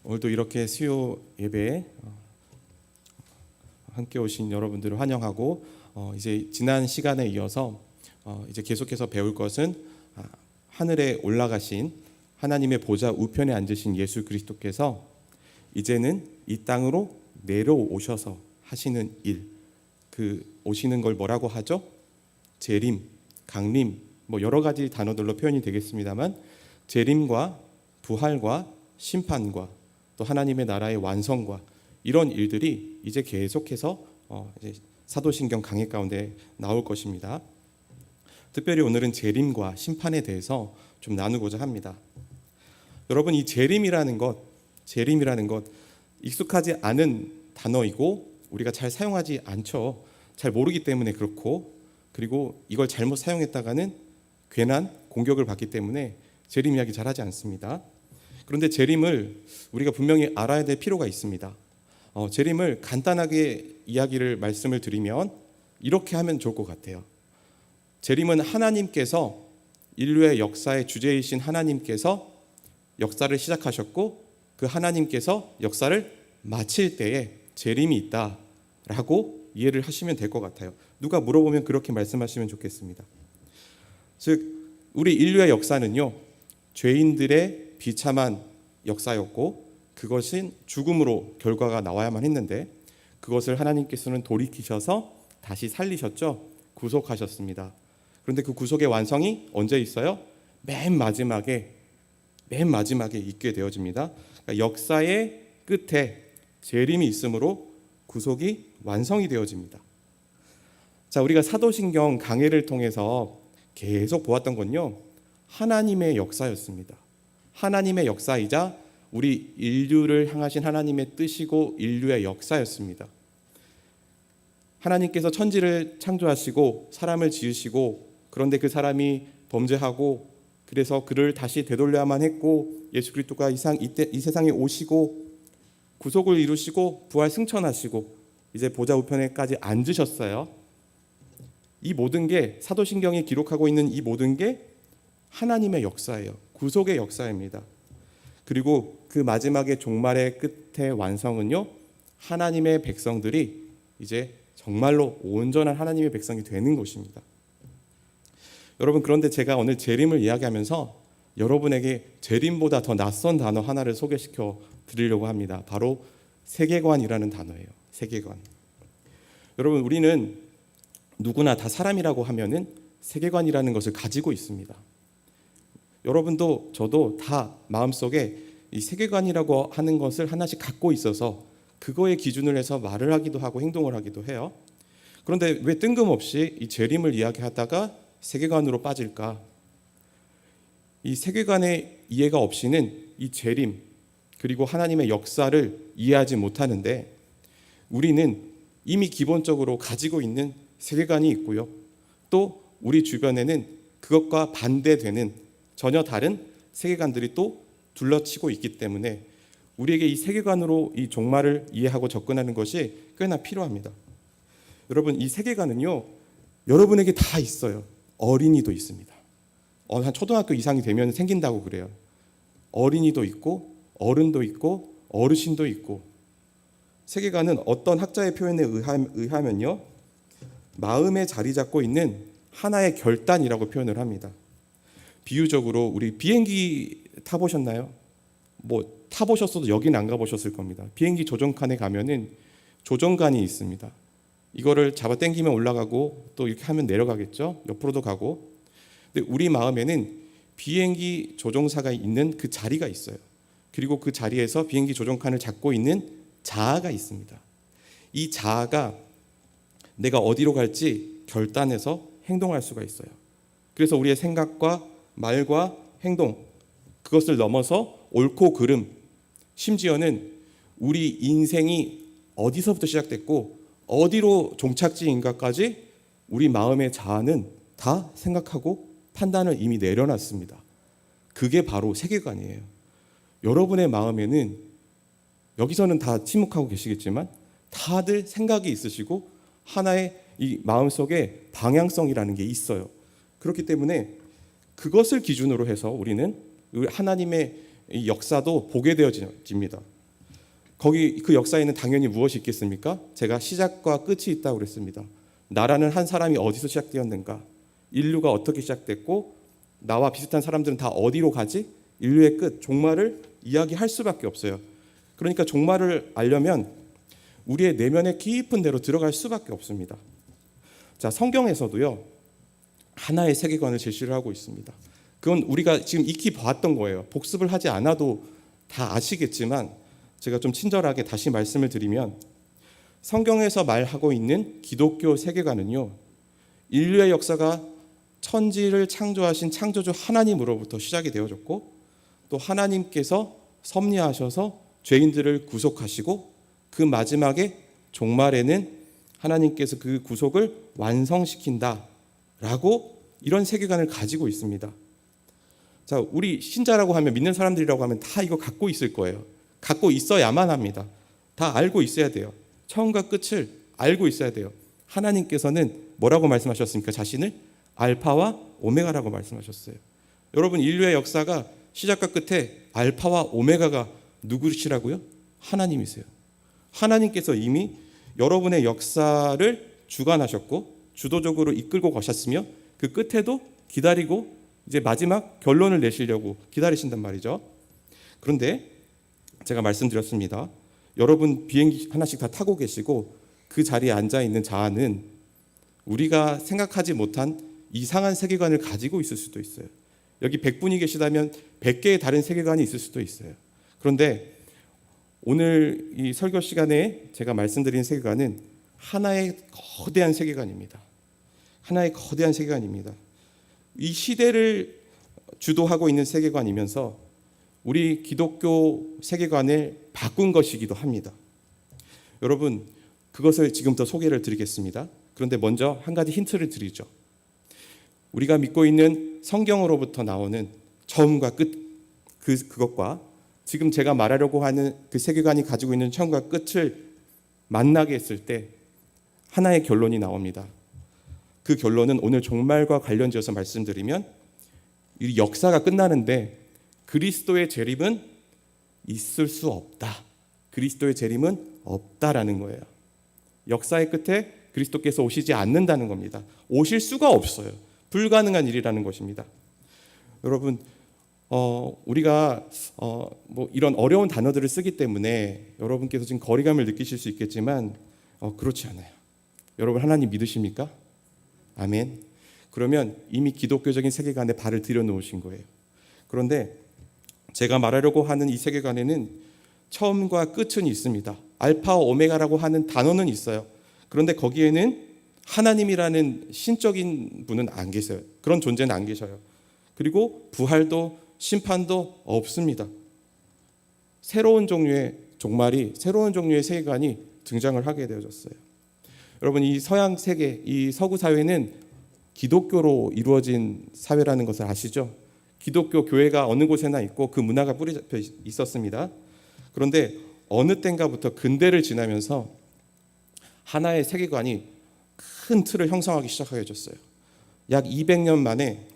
오늘도 이렇게 수요 예배에 함께 오신 여러분들을 환영하고 이제 지난 시간에 이어서 이제 계속해서 배울 것은 하늘에 올라가신 하나님의 보좌 우편에 앉으신 예수 그리스도께서 이제는 이 땅으로 내려오셔서 하시는 일, 그 오시는 걸 뭐라고 하죠? 재림, 강림, 뭐 여러 가지 단어들로 표현이 되겠습니다만 재림과 부활과 심판과 또 하나님의 나라의 완성과 이런 일들이 이제 계속해서 이제 사도신경 강해 가운데 나올 것입니다. 특별히 오늘은 재림과 심판에 대해서 좀 나누고자 합니다. 여러분, 이 재림이라는 것 익숙하지 않은 단어이고 우리가 잘 사용하지 않죠. 잘 모르기 때문에 그렇고, 그리고 이걸 잘못 사용했다가는 괜한 공격을 받기 때문에 재림 이야기 잘하지 않습니다. 그런데 재림을 우리가 분명히 알아야 될 필요가 있습니다. 재림을 간단하게 말씀을 드리면 이렇게 하면 좋을 것 같아요. 재림은 하나님께서 인류의 역사의 주제이신 하나님께서 역사를 시작하셨고 그 하나님께서 역사를 마칠 때에 재림이 있다라고 이해를 하시면 될 것 같아요. 누가 물어보면 그렇게 말씀하시면 좋겠습니다. 즉 우리 인류의 역사는요, 죄인들의 비참한 역사였고 그것은 죽음으로 결과가 나와야만 했는데 그것을 하나님께서는 돌이키셔서 다시 살리셨죠. 구속하셨습니다. 그런데 그 구속의 완성이 언제 있어요? 맨 마지막에 있게 되어집니다. 그러니까 역사의 끝에 재림이 있으므로 구속이 완성이 되어집니다. 자, 우리가 사도신경 강해를 통해서 계속 보았던 건요, 하나님의 역사였습니다. 하나님의 역사이자 우리 인류를 향하신 하나님의 뜻이고 인류의 역사였습니다. 하나님께서 천지를 창조하시고 사람을 지으시고, 그런데 그 사람이 범죄하고 그래서 그를 다시 되돌려야만 했고, 예수 그리스도가 이 세상에 오시고 구속을 이루시고 부활 승천하시고 이제 보좌 우편에까지 앉으셨어요. 이 모든 게 사도신경이 기록하고 있는 이 모든 게 하나님의 역사예요. 구속의 역사입니다. 그리고 그 마지막에 종말의 끝의 완성은요, 하나님의 백성들이 이제 정말로 온전한 하나님의 백성이 되는 것입니다. 여러분, 그런데 제가 오늘 재림을 이야기하면서 여러분에게 재림보다 더 낯선 단어 하나를 소개시켜 드리려고 합니다. 바로 세계관이라는 단어예요. 세계관. 여러분, 우리는 누구나 다 사람이라고 하면은 세계관이라는 것을 가지고 있습니다. 여러분도 저도 다 마음속에 이 세계관이라고 하는 것을 하나씩 갖고 있어서 그거에 기준을 해서 말을 하기도 하고 행동을 하기도 해요. 그런데 왜 뜬금없이 이 재림을 이야기하다가 세계관으로 빠질까? 이 세계관의 이해가 없이는 이 재림 그리고 하나님의 역사를 이해하지 못하는데, 우리는 이미 기본적으로 가지고 있는 세계관이 있고요, 또 우리 주변에는 그것과 반대되는 전혀 다른 세계관들이 또 둘러치고 있기 때문에 우리에게 이 세계관으로 이 종말을 이해하고 접근하는 것이 꽤나 필요합니다. 여러분, 이 세계관은요, 여러분에게 다 있어요. 어린이도 있습니다. 한 초등학교 이상이 되면 생긴다고 그래요. 어린이도 있고 어른도 있고 어르신도 있고. 세계관은 어떤 학자의 표현에 의하면요, 마음에 자리 잡고 있는 하나의 결단이라고 표현을 합니다. 비유적으로 우리 비행기 타보셨나요? 뭐 타보셨어도 여기는 안 가보셨을 겁니다. 비행기 조종칸에 가면은 조종관이 있습니다. 이거를 잡아 당기면 올라가고 또 이렇게 하면 내려가겠죠. 옆으로도 가고. 근데 우리 마음에는 비행기 조종사가 있는 그 자리가 있어요. 그리고 그 자리에서 비행기 조종칸을 잡고 있는 자아가 있습니다. 이 자아가 내가 어디로 갈지 결단해서 행동할 수가 있어요. 그래서 우리의 생각과 말과 행동, 그것을 넘어서 옳고 그름, 심지어는 우리 인생이 어디서부터 시작됐고 어디로 종착지인가까지 우리 마음의 자아는 다 생각하고 판단을 이미 내려놨습니다. 그게 바로 세계관이에요. 여러분의 마음에는, 여기서는 다 침묵하고 계시겠지만 다들 생각이 있으시고 하나의 이 마음속에 방향성이라는 게 있어요. 그렇기 때문에 그것을 기준으로 해서 우리는 하나님의 이 역사도 보게 되어집니다. 거기 그 역사에는 당연히 무엇이 있겠습니까? 제가 시작과 끝이 있다고 그랬습니다. 나라는 한 사람이 어디서 시작되었는가? 인류가 어떻게 시작됐고 나와 비슷한 사람들은 다 어디로 가지? 인류의 끝, 종말을 이야기할 수밖에 없어요. 그러니까 종말을 알려면 우리의 내면의 깊은 데로 들어갈 수밖에 없습니다. 자, 성경에서도요, 하나의 세계관을 제시를 하고 있습니다. 그건 우리가 지금 익히 봤던 거예요. 복습을 하지 않아도 다 아시겠지만 제가 좀 친절하게 다시 말씀을 드리면, 성경에서 말하고 있는 기독교 세계관은요, 인류의 역사가 천지를 창조하신 창조주 하나님으로부터 시작이 되어졌고, 또 하나님께서 섭리하셔서 죄인들을 구속하시고 그 마지막에 종말에는 하나님께서 그 구속을 완성시킨다라고 이런 세계관을 가지고 있습니다. 자, 우리 신자라고 하면, 믿는 사람들이라고 하면 다 이거 갖고 있을 거예요. 갖고 있어야만 합니다. 다 알고 있어야 돼요. 처음과 끝을 알고 있어야 돼요. 하나님께서는 뭐라고 말씀하셨습니까? 자신을 알파와 오메가라고 말씀하셨어요. 여러분, 인류의 역사가 시작과 끝에 알파와 오메가가 누구시라고요? 하나님이세요. 하나님께서 이미 여러분의 역사를 주관하셨고 주도적으로 이끌고 가셨으며 그 끝에도 기다리고 이제 마지막 결론을 내시려고 기다리신단 말이죠. 그런데 제가 말씀드렸습니다. 여러분 비행기 하나씩 다 타고 계시고 그 자리에 앉아 있는 자아는 우리가 생각하지 못한 이상한 세계관을 가지고 있을 수도 있어요. 여기 100분이 계시다면 100개의 다른 세계관이 있을 수도 있어요. 그런데 오늘 이 설교 시간에 제가 말씀드린 세계관은 하나의 거대한 세계관입니다. 하나의 거대한 세계관입니다. 이 시대를 주도하고 있는 세계관이면서 우리 기독교 세계관을 바꾼 것이기도 합니다. 여러분, 그것을 지금부터 소개를 드리겠습니다. 그런데 먼저 한 가지 힌트를 드리죠. 우리가 믿고 있는 성경으로부터 나오는 처음과 끝, 그것과 지금 제가 말하려고 하는 그 세계관이 가지고 있는 처음과 끝을 만나게 했을 때 하나의 결론이 나옵니다. 그 결론은 오늘 종말과 관련지어서 말씀드리면, 이 역사가 끝나는데 그리스도의 재림은 있을 수 없다. 그리스도의 재림은 없다라는 거예요. 역사의 끝에 그리스도께서 오시지 않는다는 겁니다. 오실 수가 없어요. 불가능한 일이라는 것입니다. 여러분, 우리가 뭐 이런 어려운 단어들을 쓰기 때문에 여러분께서 지금 거리감을 느끼실 수 있겠지만 그렇지 않아요. 여러분, 하나님 믿으십니까? 아멘. 그러면 이미 기독교적인 세계관에 발을 들여놓으신 거예요. 그런데 제가 말하려고 하는 이 세계관에는 처음과 끝은 있습니다. 알파와 오메가라고 하는 단어는 있어요. 그런데 거기에는 하나님이라는 신적인 분은 안 계세요. 그런 존재는 안 계셔요. 그리고 부활도 심판도 없습니다. 새로운 종류의 종말이, 새로운 종류의 세계관이 등장을 하게 되어졌어요. 여러분, 이 서양 세계, 이 서구 사회는 기독교로 이루어진 사회라는 것을 아시죠? 기독교 교회가 어느 곳에나 있고 그 문화가 뿌리 잡혀 있었습니다. 그런데 어느 때인가부터 근대를 지나면서 하나의 세계관이 큰 틀을 형성하기 시작하게 됐어요. 약 200년 만에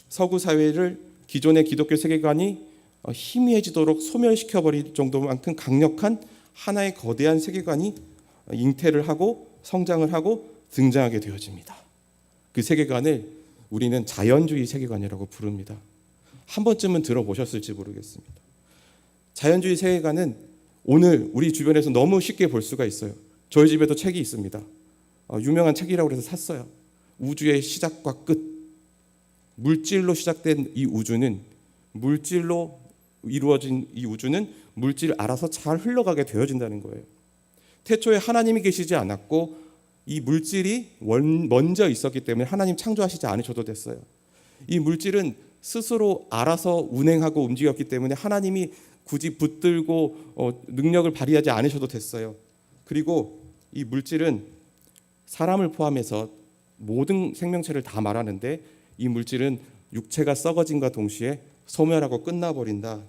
서구 사회를 기존의 기독교 세계관이 희미해지도록 소멸시켜버릴 정도만큼 강력한 하나의 거대한 세계관이 잉태를 하고 성장을 하고 등장하게 되어집니다. 그 세계관을 우리는 자연주의 세계관이라고 부릅니다. 한 번쯤은 들어보셨을지 모르겠습니다. 자연주의 세계관은 오늘 우리 주변에서 너무 쉽게 볼 수가 있어요. 저희 집에도 책이 있습니다. 유명한 책이라고 해서 샀어요. 우주의 시작과 끝. 물질로 시작된 이 우주는, 물질로 이루어진 이 우주는 물질을 알아서 잘 흘러가게 되어진다는 거예요. 태초에 하나님이 계시지 않았고 이 물질이 먼저 있었기 때문에 하나님 창조하시지 않으셔도 됐어요. 이 물질은 스스로 알아서 운행하고 움직였기 때문에 하나님이 굳이 붙들고 능력을 발휘하지 않으셔도 됐어요. 그리고 이 물질은 사람을 포함해서 모든 생명체를 다 말하는데, 이 물질은 육체가 썩어짐과 동시에 소멸하고 끝나버린다.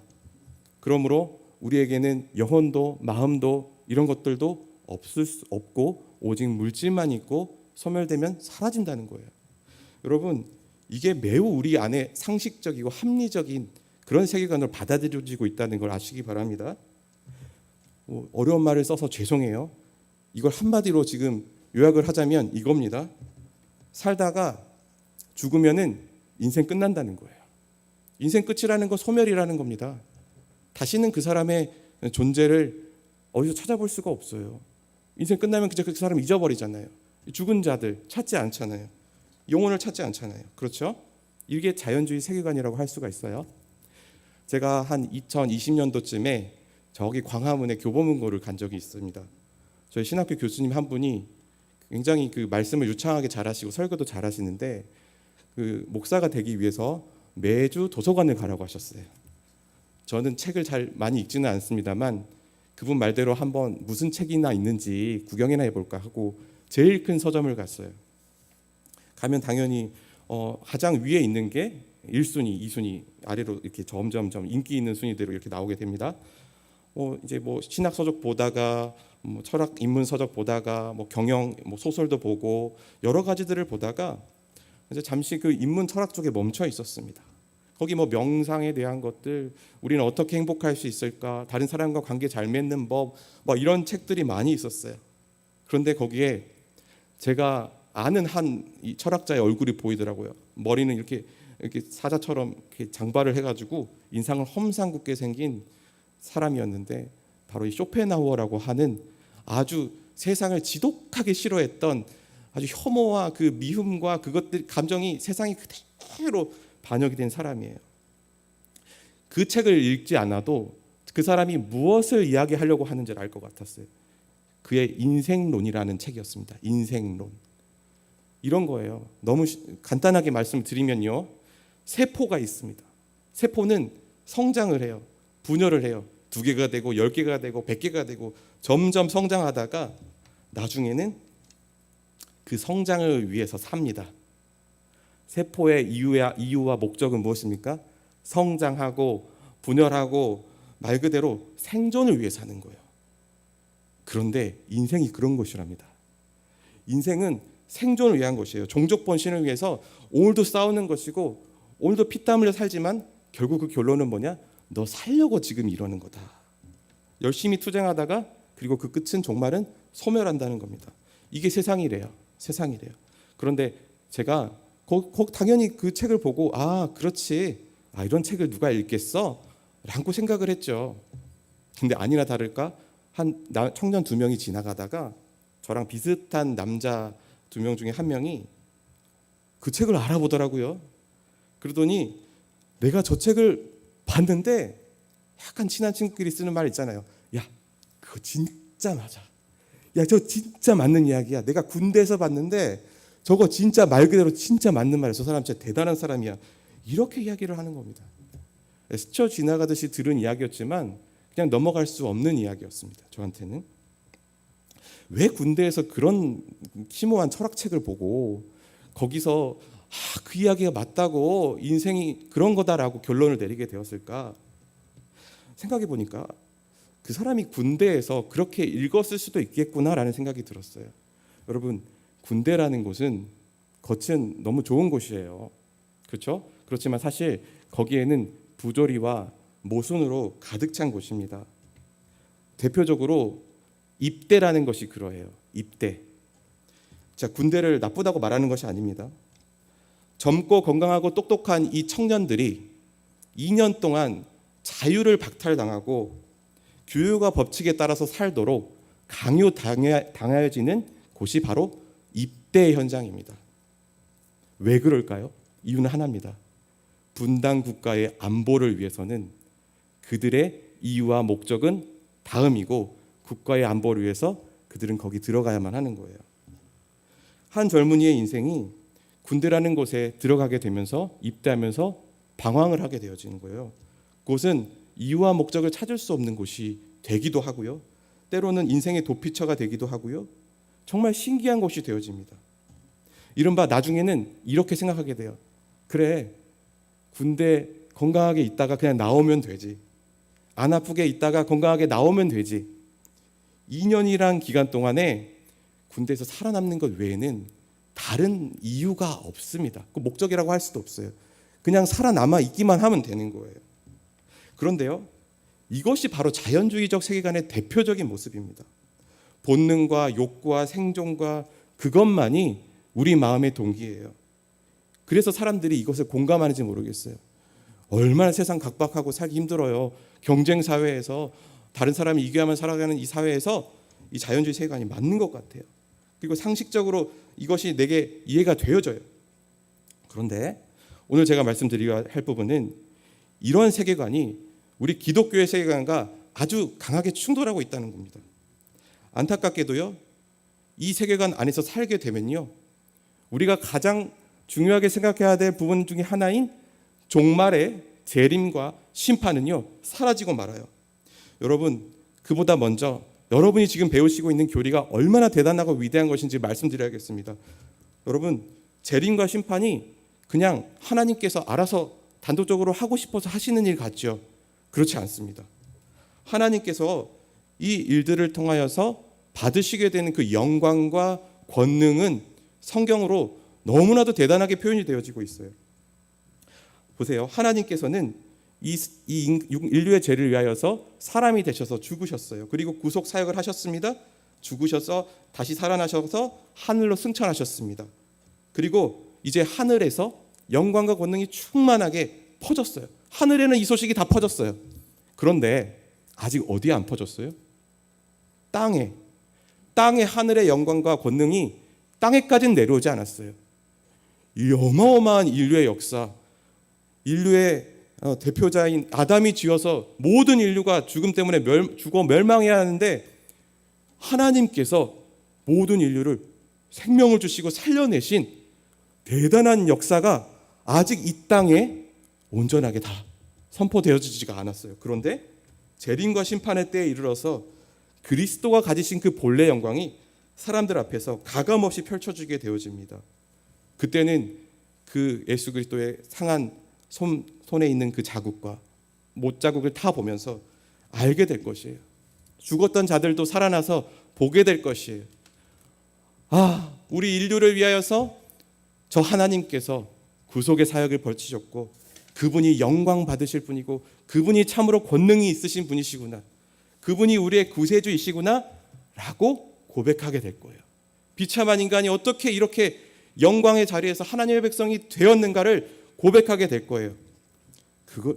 그러므로 우리에게는 영혼도 마음도 이런 것들도 없고 오직 물질만 있고 소멸되면 사라진다는 거예요. 여러분, 이게 매우 우리 안에 상식적이고 합리적인 그런 세계관으로 받아들여지고 있다는 걸 아시기 바랍니다. 어려운 말을 써서 죄송해요. 이걸 한마디로 지금 요약을 하자면 이겁니다. 살다가 죽으면은 인생 끝난다는 거예요. 인생 끝이라는 건 소멸이라는 겁니다. 다시는 그 사람의 존재를 어디서 찾아볼 수가 없어요. 인생 끝나면 그 사람 잊어버리잖아요. 죽은 자들 찾지 않잖아요. 영혼을 찾지 않잖아요. 그렇죠? 이게 자연주의 세계관이라고 할 수가 있어요. 제가 한 2020년도쯤에 저기 광화문에 교보문고를 간 적이 있습니다. 저희 신학교 교수님 한 분이 굉장히 그 말씀을 유창하게 잘하시고 설교도 잘하시는데 그 목사가 되기 위해서 매주 도서관을 가라고 하셨어요. 저는 책을 잘 많이 읽지는 않습니다만 그분 말대로 한번 무슨 책이나 있는지 구경이나 해볼까 하고 제일 큰 서점을 갔어요. 가면 당연히 가장 위에 있는 게 1순위, 2순위 아래로 이렇게 점점점 인기 있는 순위대로 이렇게 나오게 됩니다. 이제 신학 서적 보다가 철학 인문 서적 보다가 경영 소설도 보고 여러 가지들을 보다가 이제 잠시 그 인문 철학 쪽에 멈춰 있었습니다. 거기 명상에 대한 것들, 우리는 어떻게 행복할 수 있을까, 다른 사람과 관계 잘 맺는 법, 이런 책들이 많이 있었어요. 그런데 거기에 제가 아는 한 이 철학자의 얼굴이 보이더라고요. 머리는 이렇게 사자처럼 이렇게 장발을 해가지고 인상을 험상궂게 생긴 사람이었는데 바로 이 쇼펜하우어라고 하는 아주 세상을 지독하게 싫어했던 아주 혐오와 그 미움과 그것들 감정이 세상이 그대로 반영이 된 사람이에요. 그 책을 읽지 않아도 그 사람이 무엇을 이야기하려고 하는지를 알 것 같았어요. 그의 인생론이라는 책이었습니다. 인생론. 이런 거예요. 너무 간단하게 말씀을 드리면요. 세포가 있습니다. 세포는 성장을 해요. 분열을 해요. 2개가 되고 10개가 되고 100개가 되고 점점 성장하다가 나중에는 그 성장을 위해서 삽니다. 세포의 이유와 목적은 무엇입니까? 성장하고 분열하고 말 그대로 생존을 위해 사는 거예요. 그런데 인생이 그런 것이랍니다. 인생은 생존을 위한 것이에요. 종족 번신을 위해서 오늘도 싸우는 것이고 오늘도 피땀 흘려 살지만 결국 그 결론은 뭐냐? 너 살려고 지금 이러는 거다. 열심히 투쟁하다가 그리고 그 끝은 종말은 소멸한다는 겁니다. 이게 세상이래요. 세상이래요. 그런데 제가 당연히 그 책을 보고 그렇지. 이런 책을 누가 읽겠어? 라고 생각을 했죠. 근데 아니나 다를까 한 청년 2명이 지나가다가 저랑 비슷한 남자 2명 중에 한 명이 그 책을 알아보더라고요. 그러더니 내가 저 책을 봤는데 약간 친한 친구끼리 쓰는 말 있잖아요. 야, 그거 진짜 맞아. 야, 저 진짜 맞는 이야기야. 내가 군대에서 봤는데 저거 진짜 말 그대로 진짜 맞는 말이야. 저 사람 진짜 대단한 사람이야. 이렇게 이야기를 하는 겁니다. 스쳐 지나가듯이 들은 이야기였지만 그냥 넘어갈 수 없는 이야기였습니다. 저한테는. 왜 군대에서 그런 심오한 철학책을 보고 거기서 그 이야기가 맞다고 인생이 그런 거다라고 결론을 내리게 되었을까? 생각해 보니까 그 사람이 군대에서 그렇게 읽었을 수도 있겠구나라는 생각이 들었어요. 여러분, 군대라는 곳은 겉은 너무 좋은 곳이에요. 그렇죠? 그렇지만 사실 거기에는 부조리와 모순으로 가득 찬 곳입니다. 대표적으로 입대라는 것이 그러해요. 입대. 자, 군대를 나쁘다고 말하는 것이 아닙니다. 젊고 건강하고 똑똑한 이 청년들이 2년 동안 자유를 박탈당하고 규율과 법칙에 따라서 살도록 강요당해지는 곳이 바로 입대 현장입니다. 왜 그럴까요? 이유는 하나입니다. 분단 국가의 안보를 위해서는 그들의 이유와 목적은 다음이고 국가의 안보를 위해서 그들은 거기 들어가야만 하는 거예요. 한 젊은이의 인생이 군대라는 곳에 들어가게 되면서 입대하면서 방황을 하게 되어지는 거예요. 그곳은 이유와 목적을 찾을 수 없는 곳이 되기도 하고요. 때로는 인생의 도피처가 되기도 하고요. 정말 신기한 곳이 되어집니다. 이른바 나중에는 이렇게 생각하게 돼요. 그래, 군대 건강하게 있다가 그냥 나오면 되지. 안 아프게 있다가 건강하게 나오면 되지. 2년이란 기간 동안에 군대에서 살아남는 것 외에는 다른 이유가 없습니다. 그 목적이라고 할 수도 없어요. 그냥 살아남아 있기만 하면 되는 거예요. 그런데요, 이것이 바로 자연주의적 세계관의 대표적인 모습입니다. 본능과 욕구와 생존과 그것만이 우리 마음의 동기예요. 그래서 사람들이 이것을 공감하는지 모르겠어요. 얼마나 세상 각박하고 살기 힘들어요. 경쟁 사회에서 다른 사람이 이겨야만 살아가는 이 사회에서 이 자연주의 세계관이 맞는 것 같아요. 그리고 상식적으로 이것이 내게 이해가 되어져요. 그런데 오늘 제가 말씀드려야 할 부분은 이런 세계관이 우리 기독교의 세계관과 아주 강하게 충돌하고 있다는 겁니다. 안타깝게도요, 이 세계관 안에서 살게 되면요, 우리가 가장 중요하게 생각해야 될 부분 중에 하나인 종말의 재림과 심판은요, 사라지고 말아요. 여러분, 그보다 먼저 여러분이 지금 배우시고 있는 교리가 얼마나 대단하고 위대한 것인지 말씀드려야겠습니다. 여러분, 재림과 심판이 그냥 하나님께서 알아서 단도적으로 하고 싶어서 하시는 일 같죠? 그렇지 않습니다. 하나님께서 이 일들을 통하여서 받으시게 되는 그 영광과 권능은 성경으로 너무나도 대단하게 표현이 되어지고 있어요. 보세요. 하나님께서는 이 인류의 죄를 위하여서 사람이 되셔서 죽으셨어요. 그리고 구속 사역을 하셨습니다. 죽으셔서 다시 살아나셔서 하늘로 승천하셨습니다. 그리고 이제 하늘에서 영광과 권능이 충만하게 퍼졌어요. 하늘에는 이 소식이 다 퍼졌어요. 그런데 아직 어디에 안 퍼졌어요? 땅에 하늘의 영광과 권능이 땅에까지는 내려오지 않았어요. 이 어마어마한 인류의 역사, 인류의 대표자인 아담이 지어서 모든 인류가 죽음 때문에 죽어 멸망해야 하는데 하나님께서 모든 인류를 생명을 주시고 살려내신 대단한 역사가 아직 이 땅에 온전하게 다 선포되어지지가 않았어요. 그런데 재림과 심판의 때에 이르러서 그리스도가 가지신 그 본래 영광이 사람들 앞에서 가감없이 펼쳐지게 되어집니다. 그때는 그 예수 그리스도의 상한 손에 있는 그 자국과 못자국을 다 보면서 알게 될 것이에요. 죽었던 자들도 살아나서 보게 될 것이에요. 아, 우리 인류를 위하여서 저 하나님께서 구속의 사역을 벌이셨고 그분이 영광 받으실 분이고 그분이 참으로 권능이 있으신 분이시구나, 그분이 우리의 구세주이시구나 라고 고백하게 될 거예요. 비참한 인간이 어떻게 이렇게 영광의 자리에서 하나님의 백성이 되었는가를 고백하게 될 거예요.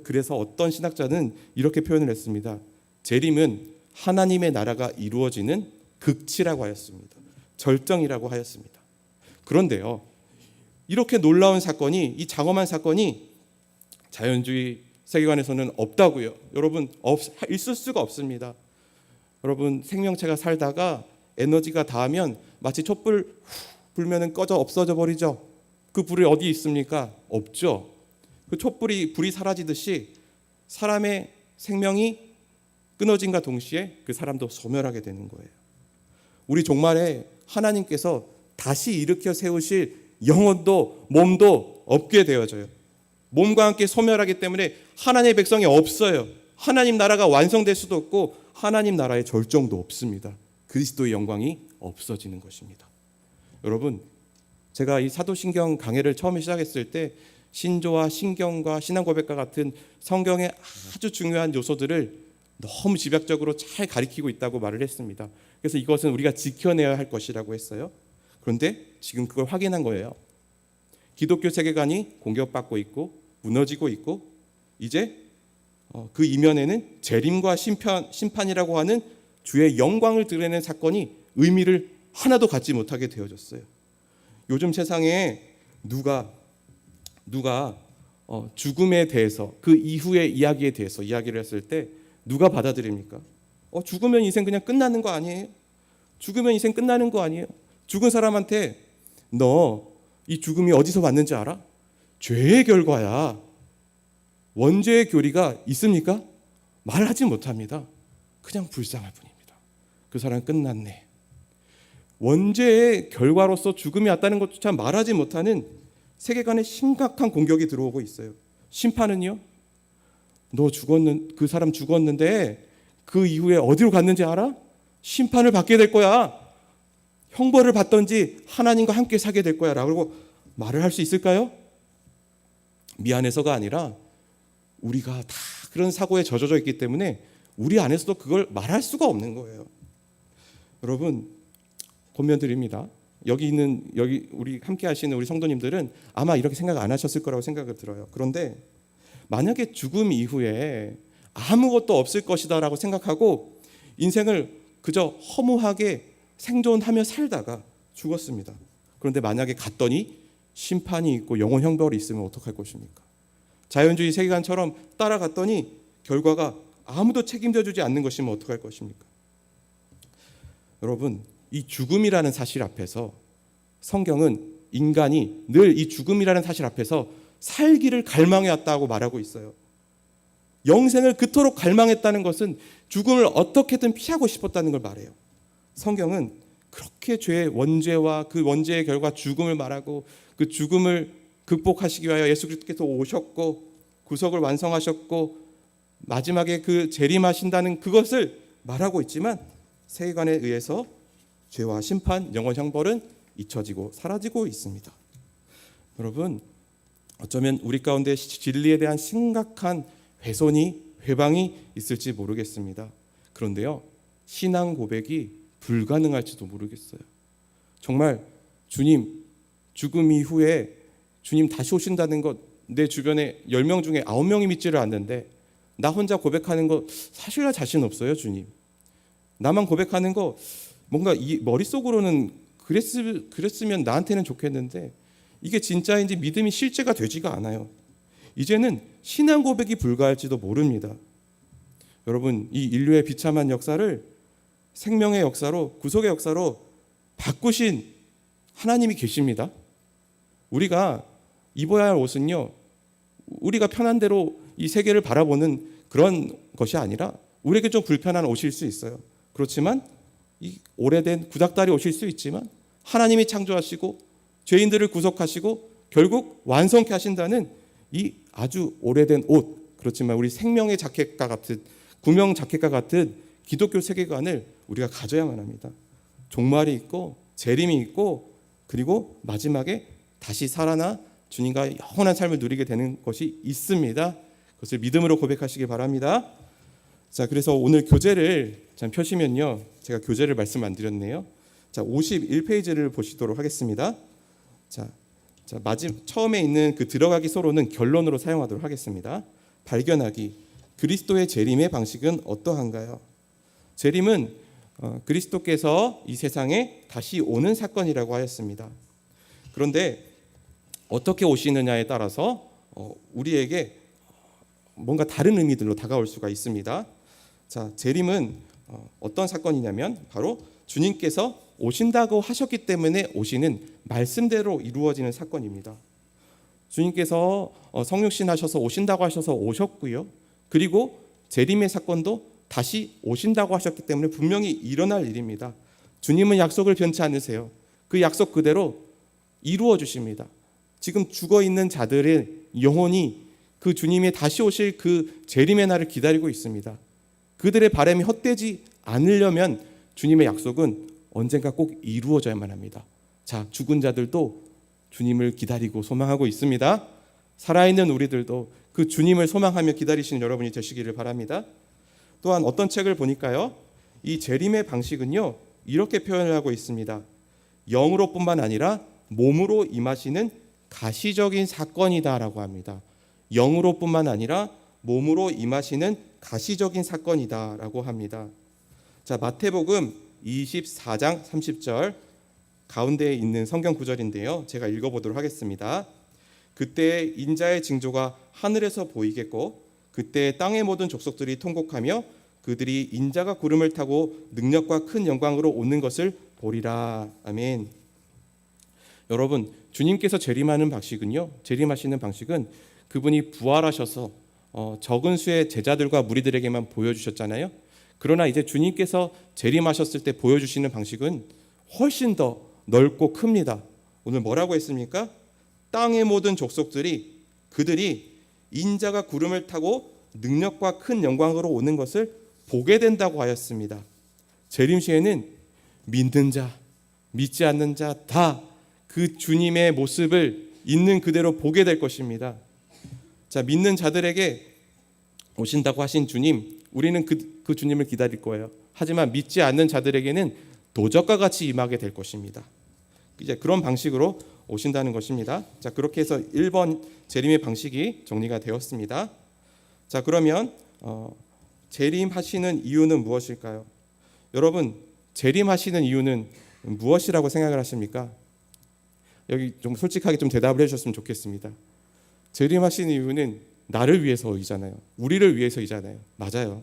그래서 어떤 신학자는 이렇게 표현을 했습니다. 재림은 하나님의 나라가 이루어지는 극치라고 하였습니다. 절정이라고 하였습니다. 그런데요, 이렇게 놀라운 사건이, 이 장엄한 사건이 자연주의 세계관에서는 없다고요. 여러분, 있을 수가 없습니다. 여러분, 생명체가 살다가 에너지가 닿으면 마치 촛불 불면은 꺼져 없어져 버리죠. 그 불이 어디 있습니까? 없죠. 그 불이 사라지듯이 사람의 생명이 끊어진과 동시에 그 사람도 소멸하게 되는 거예요. 우리 종말에 하나님께서 다시 일으켜 세우실 영혼도 몸도 없게 되어져요. 몸과 함께 소멸하기 때문에 하나님의 백성이 없어요. 하나님 나라가 완성될 수도 없고 하나님 나라의 절정도 없습니다. 그리스도의 영광이 없어지는 것입니다. 여러분, 제가 이 사도신경 강해를 처음에 시작했을 때 신조와 신경과 신앙고백과 같은 성경의 아주 중요한 요소들을 너무 집약적으로 잘 가리키고 있다고 말을 했습니다. 그래서 이것은 우리가 지켜내야 할 것이라고 했어요. 그런데 지금 그걸 확인한 거예요. 기독교 세계관이 공격받고 있고 무너지고 있고 이제 그 이면에는 재림과 심판이라고 하는 주의 영광을 드러내는 사건이 의미를 하나도 갖지 못하게 되어졌어요. 요즘 세상에 누가 죽음에 대해서, 그 이후의 이야기에 대해서 이야기를 했을 때 누가 받아들입니까? 죽으면 인생 그냥 끝나는 거 아니에요? 죽으면 인생 끝나는 거 아니에요? 죽은 사람한테 너 이 죽음이 어디서 왔는지 알아? 죄의 결과야. 원죄의 교리가 있습니까? 말하지 못합니다. 그냥 불쌍할 뿐입니다. 그 사람 끝났네. 원죄의 결과로서 죽음이 왔다는 것조차 말하지 못하는 세계관에 심각한 공격이 들어오고 있어요. 심판은요? 그 사람 죽었는데 그 이후에 어디로 갔는지 알아? 심판을 받게 될 거야. 형벌을 받던지 하나님과 함께 살게 될 거야 라고 말을 할 수 있을까요? 미안해서가 아니라 우리가 다 그런 사고에 젖어져 있기 때문에 우리 안에서도 그걸 말할 수가 없는 거예요. 여러분, 권면드립니다. 여기 우리 함께 하시는 우리 성도님들은 아마 이렇게 생각 안 하셨을 거라고 생각을 들어요. 그런데 만약에 죽음 이후에 아무것도 없을 것이다라고 생각하고 인생을 그저 허무하게 생존하며 살다가 죽었습니다. 그런데 만약에 갔더니 심판이 있고 영원 형벌이 있으면 어떡할 것입니까? 자연주의 세계관처럼 따라갔더니 결과가 아무도 책임져 주지 않는 것이면 어떡할 것입니까? 여러분, 이 죽음이라는 사실 앞에서 성경은 인간이 늘 이 죽음이라는 사실 앞에서 살기를 갈망해 왔다고 말하고 있어요. 영생을 그토록 갈망했다는 것은 죽음을 어떻게든 피하고 싶었다는 걸 말해요. 성경은 그렇게 죄의 원죄와 그 원죄의 결과 죽음을 말하고 그 죽음을 극복하시기 위하여 예수 그리스도께서 오셨고 구속을 완성하셨고 마지막에 그 재림하신다는 그것을 말하고 있지만 세계관에 의해서 죄와 심판, 영원 형벌은 잊혀지고 사라지고 있습니다. 여러분, 어쩌면 우리 가운데 진리에 대한 심각한 훼손이 회방이 있을지 모르겠습니다. 그런데요, 신앙 고백이 불가능할지도 모르겠어요. 정말 주님 죽음 이후에 주님 다시 오신다는 것, 내 주변에 10명 중에 9명이 믿지를 않는데 나 혼자 고백하는 거 사실 나 자신 없어요. 주님, 나만 고백하는 거 뭔가 이 머릿속으로는 그랬으면 나한테는 좋겠는데 이게 진짜인지 믿음이 실제가 되지가 않아요. 이제는 신앙 고백이 불가할지도 모릅니다. 여러분, 이 인류의 비참한 역사를 생명의 역사로, 구속의 역사로 바꾸신 하나님이 계십니다. 우리가 입어야 할 옷은요, 우리가 편한 대로 이 세계를 바라보는 그런 것이 아니라 우리에게 좀 불편한 옷일 수 있어요. 그렇지만 이 오래된 구닥다리 옷일 수 있지만 하나님이 창조하시고 죄인들을 구속하시고 결국 완성케 하신다는 이 아주 오래된 옷, 그렇지만 우리 생명의 자켓과 같은, 구명 자켓과 같은 기독교 세계관을 우리가 가져야만 합니다. 종말이 있고 재림이 있고 그리고 마지막에 다시 살아나 주님과 영원한 삶을 누리게 되는 것이 있습니다. 그것을 믿음으로 고백하시기 바랍니다. 자, 그래서 오늘 교재를 참 펴시면요, 제가 교재를 말씀 안 드렸네요. 자, 51페이지를 보시도록 하겠습니다. 자, 처음에 있는 그 들어가기 서론은 결론으로 사용하도록 하겠습니다. 발견하기, 그리스도의 재림의 방식은 어떠한가요? 재림은 그리스도께서 이 세상에 다시 오는 사건이라고 하였습니다. 그런데 어떻게 오시느냐에 따라서 우리에게 뭔가 다른 의미들로 다가올 수가 있습니다. 자, 재림은 어떤 사건이냐면 바로 주님께서 오신다고 하셨기 때문에 오시는 말씀대로 이루어지는 사건입니다. 주님께서 성육신 하셔서 오신다고 하셔서 오셨고요. 그리고 재림의 사건도 다시 오신다고 하셨기 때문에 분명히 일어날 일입니다. 주님은 약속을 변치 않으세요. 그 약속 그대로 이루어 주십니다. 지금 죽어 있는 자들의 영혼이 그 주님의 다시 오실 그 재림의 날을 기다리고 있습니다. 그들의 바람이 헛되지 않으려면 주님의 약속은 언젠가 꼭 이루어져야만 합니다. 자, 죽은 자들도 주님을 기다리고 소망하고 있습니다. 살아있는 우리들도 그 주님을 소망하며 기다리시는 여러분이 되시기를 바랍니다. 또한 어떤 책을 보니까요, 이 재림의 방식은요 이렇게 표현을 하고 있습니다. 영으로뿐만 아니라 몸으로 임하시는 가시적인 사건이다라고 합니다. 영으로뿐만 아니라 몸으로 임하시는 가시적인 사건이다라고 합니다. 자, 마태복음 24장 30절 가운데에 있는 성경 구절인데요, 제가 읽어보도록 하겠습니다. 그때 인자의 징조가 하늘에서 보이겠고 그때 땅의 모든 족속들이 통곡하며 그들이 인자가 구름을 타고 능력과 큰 영광으로 오는 것을 보리라. 아멘. 여러분, 주님께서 재림하시는 방식은 그분이 부활하셔서 적은 수의 제자들과 무리들에게만 보여주셨잖아요. 그러나 이제 주님께서 재림하셨을 때 보여주시는 방식은 훨씬 더 넓고 큽니다. 오늘 뭐라고 했습니까? 땅의 모든 족속들이 그들이 인자가 구름을 타고 능력과 큰 영광으로 오는 것을 보게 된다고 하였습니다. 재림 시에는 믿는 자, 믿지 않는 자 다 그 주님의 모습을 있는 그대로 보게 될 것입니다. 자, 믿는 자들에게 오신다고 하신 주님, 우리는 그 주님을 기다릴 거예요. 하지만 믿지 않는 자들에게는 도적과 같이 임하게 될 것입니다. 이제 그런 방식으로 오신다는 것입니다. 자, 그렇게 해서 1번 재림의 방식이 정리가 되었습니다. 자, 그러면 재림하시는 이유는 무엇일까요? 여러분, 재림하시는 이유는 무엇이라고 생각을 하십니까? 여기 좀 솔직하게 좀 대답을 해주셨으면 좋겠습니다. 재림하시는 이유는 나를 위해서이잖아요. 우리를 위해서이잖아요. 맞아요.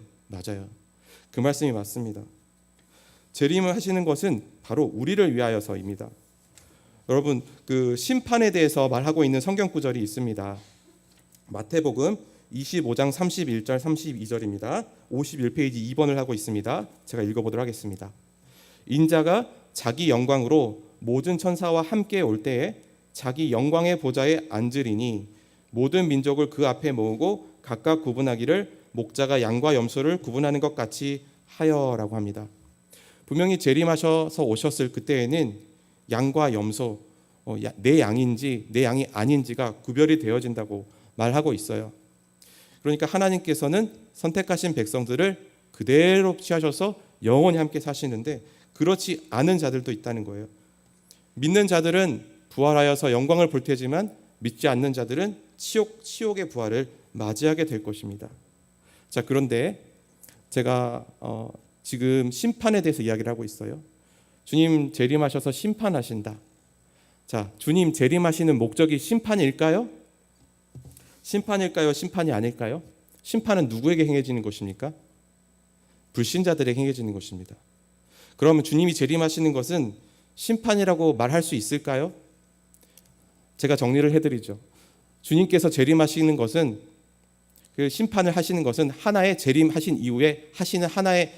그 말씀이 맞습니다. 재림을 하시는 것은 바로 우리를 위하여서입니다. 여러분, 그 심판에 대해서 말하고 있는 성경 구절이 있습니다. 마태복음 25장 31절 32절입니다. 51페이지 2번을 하고 있습니다. 제가 읽어보도록 하겠습니다. 인자가 자기 영광으로 모든 천사와 함께 올 때에 자기 영광의 보좌에 앉으리니 모든 민족을 그 앞에 모으고 각각 구분하기를 목자가 양과 염소를 구분하는 것 같이 하여라고 합니다. 분명히 재림하셔서 오셨을 그때에는 양과 염소, 내 양인지 내 양이 아닌지가 구별이 되어진다고 말하고 있어요. 그러니까 하나님께서는 선택하신 백성들을 그대로 취하셔서 영원히 함께 사시는데 그렇지 않은 자들도 있다는 거예요. 믿는 자들은 부활하여서 영광을 볼 테지만 믿지 않는 자들은 치욕의 부활을 맞이하게 될 것입니다. 자, 그런데 제가 지금 심판에 대해서 이야기를 하고 있어요. 주님 재림하셔서 심판하신다. 자, 주님 재림하시는 목적이 심판일까요? 심판일까요? 심판이 아닐까요? 심판은 누구에게 행해지는 것입니까? 불신자들에게 행해지는 것입니다. 그러면 주님이 재림하시는 것은 심판이라고 말할 수 있을까요? 제가 정리를 해드리죠. 주님께서 재림하시는 것은, 그 심판을 하시는 것은 하나의 재림하신 이후에 하시는 하나의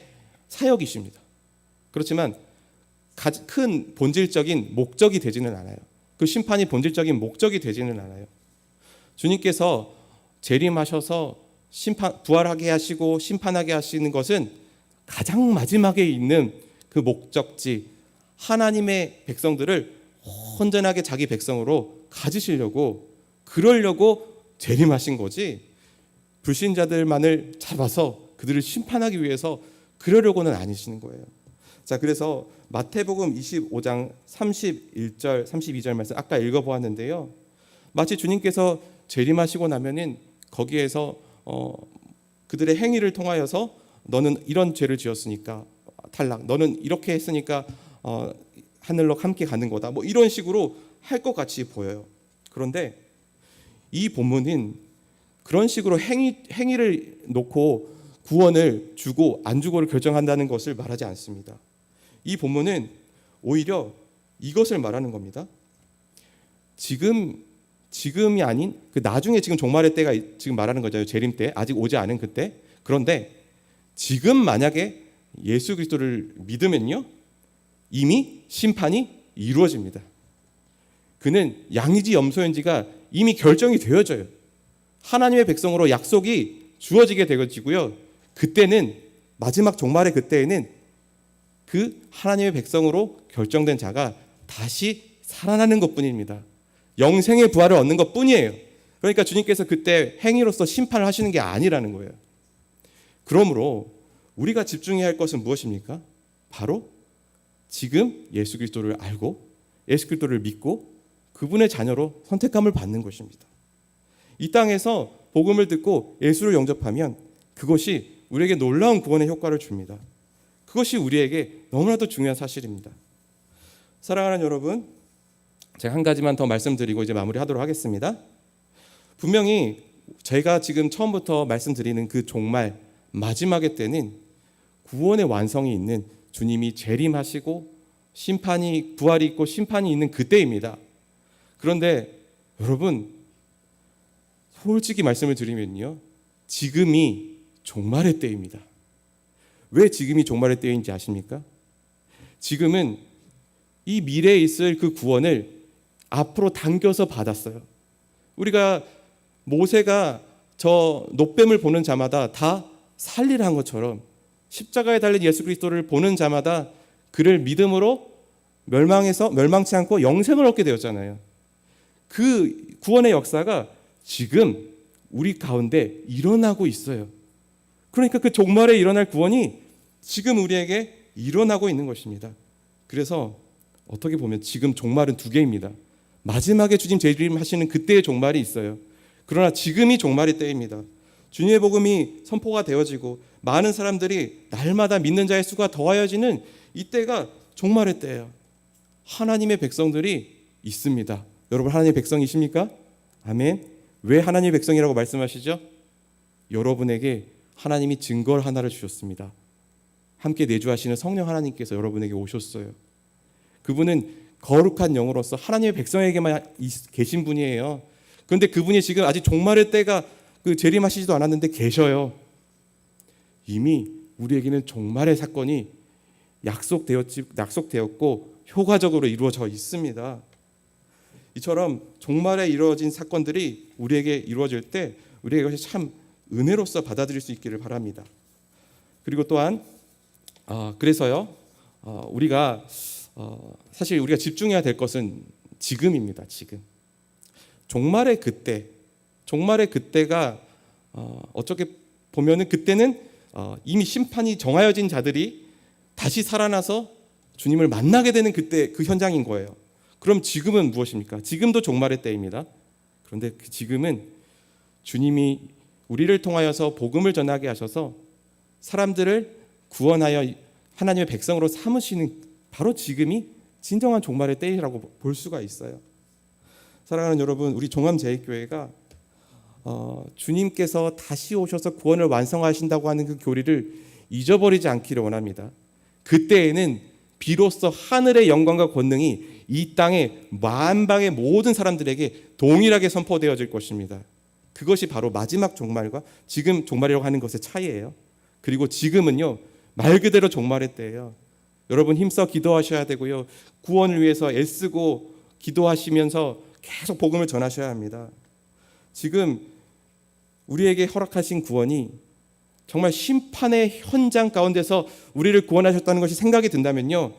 사역이십니다. 그렇지만 큰 본질적인 목적이 되지는 않아요. 그 심판이 본질적인 목적이 되지는 않아요. 주님께서 재림하셔서 부활하게 하시고 심판하게 하시는 것은 가장 마지막에 있는 그 목적지, 하나님의 백성들을 온전하게 자기 백성으로 가지시려고, 그러려고 재림하신 거지, 불신자들만을 잡아서 그들을 심판하기 위해서 그러려고는 아니시는 거예요. 자, 그래서 마태복음 25장 31절 32절 말씀 아까 읽어보았는데요, 마치 주님께서 재림하시고 나면은 거기에서 그들의 행위를 통하여서 너는 이런 죄를 지었으니까 탈락, 너는 이렇게 했으니까 하늘로 함께 가는 거다, 뭐 이런 식으로 할 것 같이 보여요. 그런데 이 본문은 그런 식으로 행위를 놓고 구원을 주고 안 주고를 결정한다는 것을 말하지 않습니다. 이 본문은 오히려 이것을 말하는 겁니다. 지금이 아닌 그 나중에, 지금 종말의 때가 지금 말하는 거잖아요. 재림 때, 아직 오지 않은 그때. 그런데 지금 만약에 예수 그리스도를 믿으면요, 이미 심판이 이루어집니다. 그는 양이지 염소인지가 이미 결정이 되어져요. 하나님의 백성으로 약속이 주어지게 되어지고요. 그때는, 마지막 종말의 그때에는 그 하나님의 백성으로 결정된 자가 다시 살아나는 것뿐입니다. 영생의 부활을 얻는 것뿐이에요. 그러니까 주님께서 그때 행위로서 심판을 하시는 게 아니라는 거예요. 그러므로 우리가 집중해야 할 것은 무엇입니까? 바로 지금 예수 그리스도를 알고 예수 그리스도를 믿고 그분의 자녀로 선택감을 받는 것입니다. 이 땅에서 복음을 듣고 예수를 영접하면 그것이 우리에게 놀라운 구원의 효과를 줍니다. 그것이 우리에게 너무나도 중요한 사실입니다. 사랑하는 여러분, 제가 한 가지만 더 말씀드리고 이제 마무리하도록 하겠습니다. 분명히 제가 지금 처음부터 말씀드리는 그 종말 마지막의 때는 구원의 완성이 있는, 주님이 재림하시고 심판이, 부활이 있고 심판이 있는 그때입니다. 그런데 여러분, 솔직히 말씀을 드리면요, 지금이 종말의 때입니다. 왜 지금이 종말의 때인지 아십니까? 지금은 이 미래에 있을 그 구원을 앞으로 당겨서 받았어요. 우리가 모세가 저 놋뱀을 보는 자마다 다 살리라 한 것처럼 십자가에 달린 예수 그리스도를 보는 자마다 그를 믿음으로 멸망치 않고 영생을 얻게 되었잖아요. 그 구원의 역사가 지금 우리 가운데 일어나고 있어요. 그러니까 그 종말에 일어날 구원이 지금 우리에게 일어나고 있는 것입니다. 그래서 어떻게 보면 지금 종말은 두 개입니다. 마지막에 주님 재림하시는 그때의 종말이 있어요. 그러나 지금이 종말의 때입니다. 주님의 복음이 선포가 되어지고 많은 사람들이 날마다 믿는 자의 수가 더하여지는 이때가 종말의 때예요. 하나님의 백성들이 있습니다. 여러분 하나님의 백성이십니까? 아멘. 왜 하나님의 백성이라고 말씀하시죠? 여러분에게 하나님이 증거를 하나를 주셨습니다. 함께 내주하시는 성령 하나님께서 여러분에게 오셨어요. 그분은 거룩한 영으로서 하나님의 백성에게만 계신 분이에요. 그런데 그분이 지금 아직 종말의 때가 재림하시지도 않았는데 계셔요. 이미 우리에게는 종말의 사건이 약속되었고 효과적으로 이루어져 있습니다. 이처럼 종말에 이루어진 사건들이 우리에게 이루어질 때 우리에게 이것이 참 은혜로서 받아들일 수 있기를 바랍니다. 그리고 또한 그래서요 우리가 사실 우리가 집중해야 될 것은 지금입니다. 지금 종말의 그때가 어떻게 보면은 그때는 이미 심판이 정하여진 자들이 다시 살아나서 주님을 만나게 되는 그때 그 현장인 거예요. 그럼 지금은 무엇입니까? 지금도 종말의 때입니다. 그런데 그 지금은 주님이 우리를 통하여서 복음을 전하게 하셔서 사람들을 구원하여 하나님의 백성으로 삼으시는 바로 지금이 진정한 종말의 때이라고 볼 수가 있어요. 사랑하는 여러분, 우리 종암제일교회가 주님께서 다시 오셔서 구원을 완성하신다고 하는 그 교리를 잊어버리지 않기를 원합니다. 그때에는 비로소 하늘의 영광과 권능이 이 땅의 만방의 모든 사람들에게 동일하게 선포되어질 것입니다. 그것이 바로 마지막 종말과 지금 종말이라고 하는 것의 차이예요. 그리고 지금은요 말 그대로 종말의 때예요. 여러분 힘써 기도하셔야 되고요. 구원을 위해서 애쓰고 기도하시면서 계속 복음을 전하셔야 합니다. 지금 우리에게 허락하신 구원이 정말 심판의 현장 가운데서 우리를 구원하셨다는 것이 생각이 든다면요,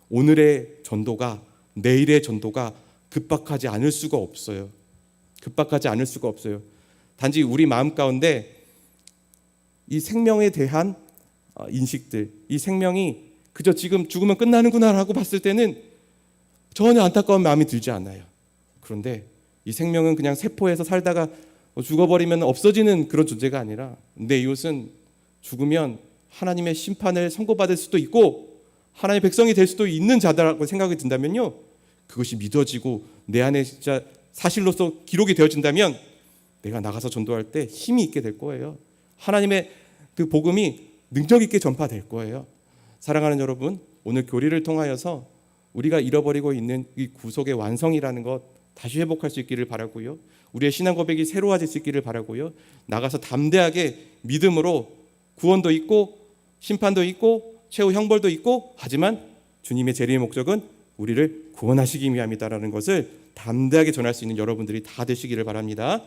오늘의 전도가 내일의 전도가 급박하지 않을 수가 없어요. 급박하지 않을 수가 없어요. 단지 우리 마음 가운데 이 생명에 대한 인식들, 이 생명이 그저 지금 죽으면 끝나는구나라고 봤을 때는 전혀 안타까운 마음이 들지 않아요. 그런데 이 생명은 그냥 세포에서 살다가 죽어버리면 없어지는 그런 존재가 아니라 내 이웃은 죽으면 하나님의 심판을 선고받을 수도 있고 하나님의 백성이 될 수도 있는 자다라고 생각이 든다면요, 그것이 믿어지고 내 안에 진짜 사실로서 기록이 되어진다면 내가 나가서 전도할 때 힘이 있게 될 거예요. 하나님의 그 복음이 능력 있게 전파될 거예요. 사랑하는 여러분, 오늘 교리를 통하여서 우리가 잃어버리고 있는 이 구속의 완성이라는 것 다시 회복할 수 있기를 바라고요. 우리의 신앙 고백이 새로워질 수 있기를 바라고요. 나가서 담대하게 믿음으로 구원도 있고 심판도 있고 최후 형벌도 있고, 하지만 주님의 재림의 목적은 우리를 구원하시기 위함이다라는 것을 담대하게 전할 수 있는 여러분들이 다 되시기를 바랍니다.